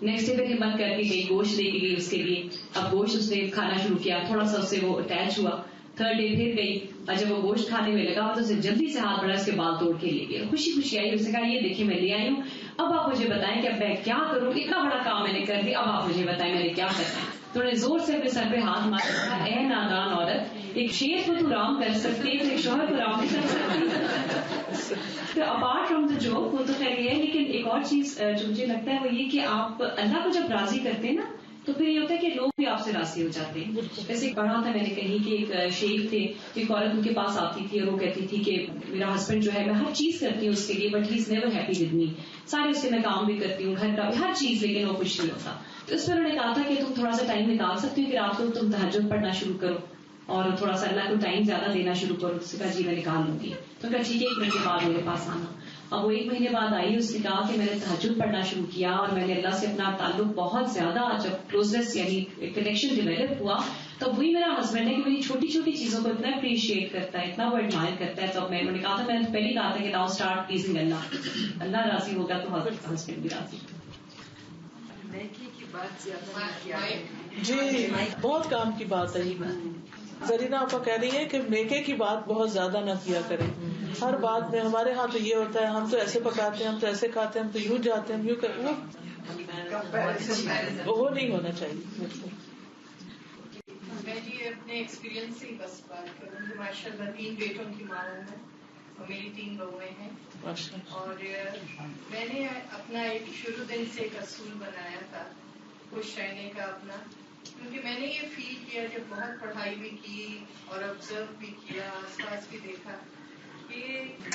نیکسٹ ڈے پھر ہمت کر کے گئی, گوشت لے کے گئی اس کے لیے. اب گوشت اس نے کھانا شروع کیا, تھوڑا سا اس سے وہ اٹیچ ہوا. 3rd ڈے پھر گئی, اور جب وہ گوشت کھانے میں لگا تو اسے جلدی سے ہاتھ بڑھا, اس کے بال توڑ کے لے گیا. خوشی خوشی آئی, اس نے کہا یہ دیکھیں میں لے آئی ہوں, اب آپ مجھے بتائیں کہ اب میں کیا کروں, اتنا بڑا کام میں نے کر دیا, اب آپ مجھے بتائیں میں نے کیا کرنا ہے. تو انہوں نے زور سے اپنے سر پہ ہاتھ مارا, اے نادان عورت, ایک شیر کو تو رام کر سکتی ہے, ایک شوہر کو رام نہیں کر سکتی. تو اپارٹ فرام دا جوک وہ تو خیر یہ ہے, لیکن ایک اور چیز جو مجھے لگتا ہے وہ یہ کہ آپ اللہ کو جب راضی کرتے ہیں نا تو پھر یہ ہوتا ہے کہ لوگ بھی آپ سے راضی ہو جاتے ہیں. جیسے پڑھا تھا میں نے کہیں کہ ایک شیخ تھے, ایک عورت ان کے پاس آتی تھی اور وہ کہتی تھی کہ میرا ہسبینڈ جو ہے میں ہر چیز کرتی ہوں اس کے لیے, but he is never happy with me, سارے اس کے میں کام بھی کرتی ہوں, گھر کا بھی, ہر چیز, لیکن وہ خوش نہیں ہوتا. تو اس پر انہوں نے کہا تھا کہ تم تھوڑا سا ٹائم نکال سکتی ہو کہ رات کو تم تہجد پڑھنا شروع کرو اور تھوڑا سا اللہ کو ٹائم زیادہ دینا شروع کرو. اس نے کہا جی میں نکال لوں گی. تو کہا ٹھیک ہے 1 مہینے بعد میرے پاس آنا. اب وہ 1 مہینے بعد آئی, اس نے کہا کہ میں نے تہجد پڑھنا شروع کیا اور میں نے اللہ سے اپنا تعلق بہت زیادہ, جب کلوزنس یعنی کنیکشن ڈیولپ ہوا تو وہی میرا ہسبینڈ ہے کہ میری چھوٹی چھوٹی چیزوں کو اتنا اپریشیٹ کرتا ہے, اتنا وہ ایڈمائر کرتا ہے. تو انہوں نے کہا تھا, میں نے پہلے کہا تھا کہ ناؤ اسٹارٹ پلیزنگ اللہ, اللہ راضی ہوگا تو ہسبینڈ بھی راضی. جی بہت کام کی بات ہے. زرینہ آپا کہہ رہی ہے کہ نیکے کی بات بہت زیادہ نہ کیا کریں. ہر بات میں ہمارے ہاں تو یہ ہوتا ہے, ہم تو ایسے پکاتے ہیں, ہم تو ایسے کھاتے ہیں, ہم تو یوں جاتے ہیں, ہم یوں کرتے ہیں, وہ نہیں ہونا چاہیے. میں جی اپنے ایکسپیرینس سے ہی بس بات کروں گی. ماشاء اللہ 3 بیٹوں کی ماں ہوں میں, اور میری 3 بہویں ہیں. اور میں نے اپنا ایک شروع دن سے ایک اصول بنایا تھا خوش رہنے کا اپنا, کیونکہ میں نے یہ فیل کیا جب بہت پڑھائی بھی کی اور آبزرو بھی کیا، آس پاس بھی دیکھا کہ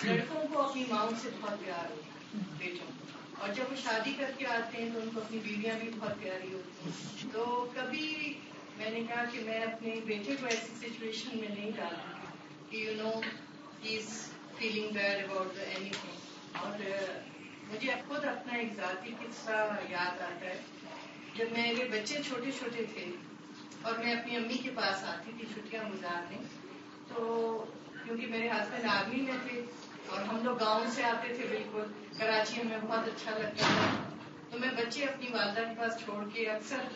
لڑکوں کو اپنی ماؤں سے بہت پیار ہوتا ہے، بیٹوں کو، اور جب وہ شادی کر کے آتے ہیں تو ان کو اپنی بیویاں بھی بہت پیاری ہوتی ہیں. تو کبھی میں نے کہا کہ میں اپنے بیٹے کو ایسی سچویشن میں نہیں ڈالوں کہ he is feeling bad about anything. اور مجھے خود اپنا ایک ذاتی قصہ یاد آتا ہے. جب میرے بچے چھوٹے چھوٹے تھے اور میں اپنی امی کے پاس آتی تھی چھٹیاں گزارنے، تو کیونکہ میرے ہسبینڈ آرمی میں تھے اور ہم لوگ گاؤں سے آتے تھے، بالکل کراچی ہمیں بہت اچھا لگتا تھا، تو میں بچے اپنی والدہ کے پاس چھوڑ کے اکثر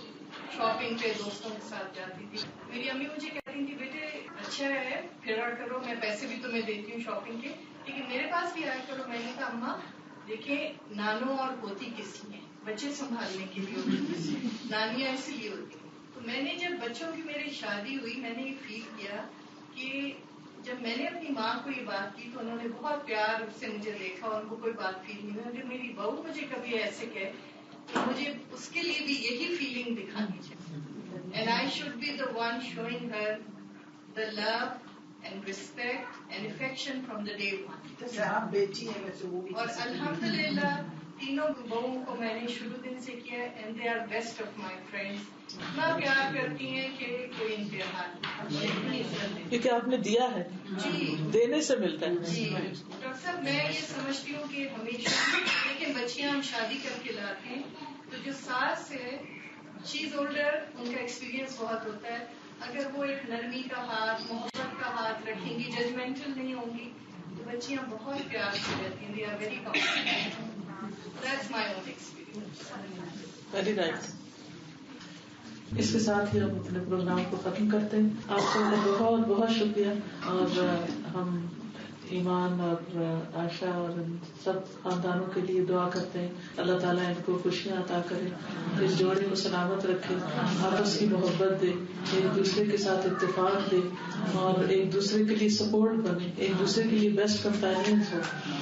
شاپنگ پہ دوستوں کے ساتھ جاتی تھی. میری امی مجھے کہتی تھی بیٹے اچھا ہے پھرا کرو، میں پیسے بھی تمہیں دیتی ہوں شاپنگ کے، لیکن میرے پاس بھی آیا کرو. میں نے کہا اماں دیکھیں نانو اور پوتی کس لیے، بچے سنبھالنے کے لیے ہوتی ہیں، نانیاں اس لیے ہوتی ہیں. تو میں نے جب بچوں کی میری شادی ہوئی میں نے یہ فیل کیا کہ جب میں نے اپنی ماں کو یہ بات کی تو انہوں نے بہت پیار سے مجھے دیکھا اور ان کو کوئی بات فیل نہیں ہوئی. جب میری بہو مجھے کبھی ایسے کہے تو مجھے اس کے لیے بھی یہی فیلنگ دکھانی چاہیے. And I should be the one showing her the love and respect and affection from the day one. جیسے آپ بیٹی ہیں ویسے وہ بھی. اور الحمدللہ تینوں بہوؤں کو میں نے شروع دن سے کیا and they are best of my friends. اتنا پیار کرتی ہیں کہ کوئی انتہا نہیں، کیونکہ آپ نے دیا ہے. جی دینے سے ملتا ہے. جی ڈاکٹر صاحب میں یہ سمجھتی ہوں کہ ہمیشہ لیکن بچیاں ہم شادی کر کے لاتے ہیں تو جو ساس ہے شی از اولڈر، ان کا ایکسپیرینس بہت ہوتا ہے. اگر وہ ایک نرمی کا ہاتھ محبت کا ہاتھ رکھیں گی، ججمنٹل نہیں ہوں گی، تو بچیاں بہت پیار سے رہتی ہیں. They are very comfortable. That's my own experience. Very right. اس کے ساتھ ہی ہم اپنے پروگرام کو ختم کرتے ہیں. آپ سب کا بہت بہت شکریہ. اور ہم ایمان اور عائشہ اور سب خاندانوں کے لیے دعا کرتے ہیں اللہ تعالیٰ ان کو خوشیاں عطا کرے، اس جوڑے کو سلامت رکھے، آپس کی محبت دے، ایک دوسرے کے ساتھ اتفاق دے اور ایک دوسرے کے لیے سپورٹ بنے، ایک دوسرے کے لیے بیسٹ کمپینینز ہو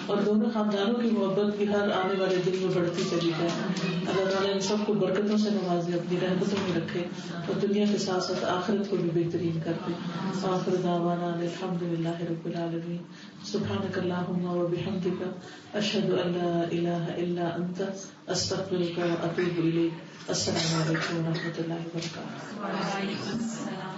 اور دونوں خاندانوں کی محبت بھی ہر آنے والے دن میں بڑھتی چلی جائے. اللہ تعالیٰ ان سب کو برکتوں سے نوازے، اپنی رحمتوں میں رکھے اور دنیا کے ساتھ ساتھ آخرت کو بھی بہترین کر دے. آخر دعوانا الحمد للہ رب العالمین. سبحانک اللہم و بحمدک اشہد ان لا الہ الا انت استغفرک و اتوب الیک. السلام علیکم و رحمۃ اللہ وبرکاتہ. وعلیکم السلام.